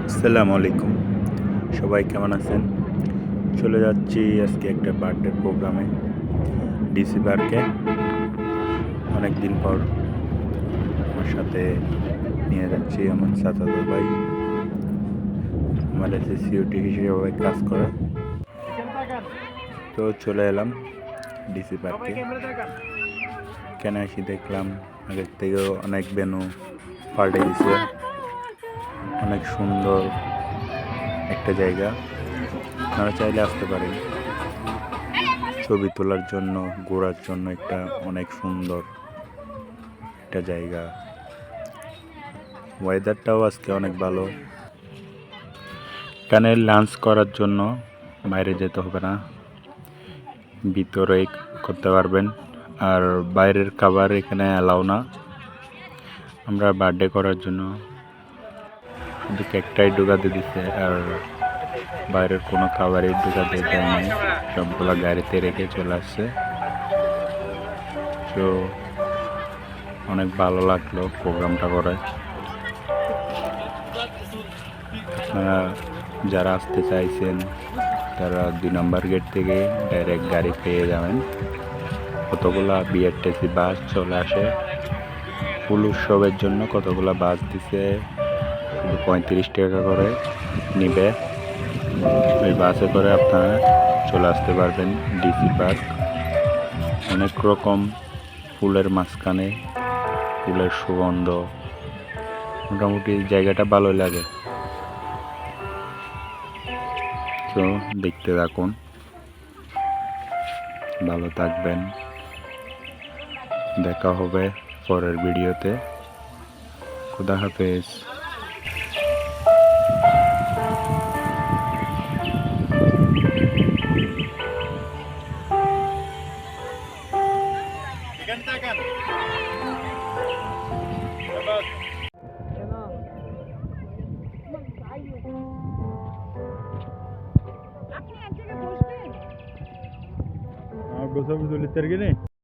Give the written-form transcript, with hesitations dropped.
আসসালামু আলাইকুম। সবাই কেমন আছেন? চলে যাচ্ছি আজকে একটা বার্থডে প্রোগ্রামে ডিসি পার্কে। অনেক দিন পর আমার সাথে নিয়ে যাচ্ছি আমার চাচাতো ভাই। আমার এসে সিকিউরিটি হিসেবে কাজ করে। তো চলে এলাম ডিসি পার্কে। কেন এসে দেখলাম আগের থেকেও অনেক ভেন্যু পাল্টে গেছে। অনেক সুন্দর একটা জায়গা, আপনারা চাইলে আসতে পারেন। ছবি তোলার জন্য, ঘোরার জন্য একটা অনেক সুন্দর একটা জায়গা। ওয়েদারটাও আজকে অনেক ভালো। এখানে লাঞ্চ করার জন্য বাইরে যেতে হবে না, ভিতরেই করতে পারবেন। আর বাইরের খাবার এখানে অ্যালাউ না। আমরা বার্থডে করার জন্য শুধু কেকটাই ঢুকাতে দিচ্ছে, আর বাইরের কোনো খাবারই ঢুকাতে দেয় নাই। সবগুলো গাড়িতে রেখে চলে আসছে। তো অনেক ভালো লাগলো প্রোগ্রামটা করে। আপনারা যারা আসতে চাইছেন তারা 2 নম্বর গেট থেকে ডাইরেক্ট গাড়ি পেয়ে যাবেন। কতগুলা বিআরটিসি বাস চলে আসে। ফুল উৎসবের জন্য কতগুলা বাস দিছে, শুধু 35 টাকা করে নিবে। ওই বাসে করে আপনারা চলে আসতে পারবেন ডিসি পার্ক। অনেক রকম ফুলের মাঝখানে ফুলের সুগন্ধ, মোটামুটি জায়গাটা ভালোই লাগে। তো দেখতে থাকুন, ভালো থাকবেন। দেখা হবে পরের ভিডিওতে। খুদা হাফেজ। आप 200 में तो लेते रह गए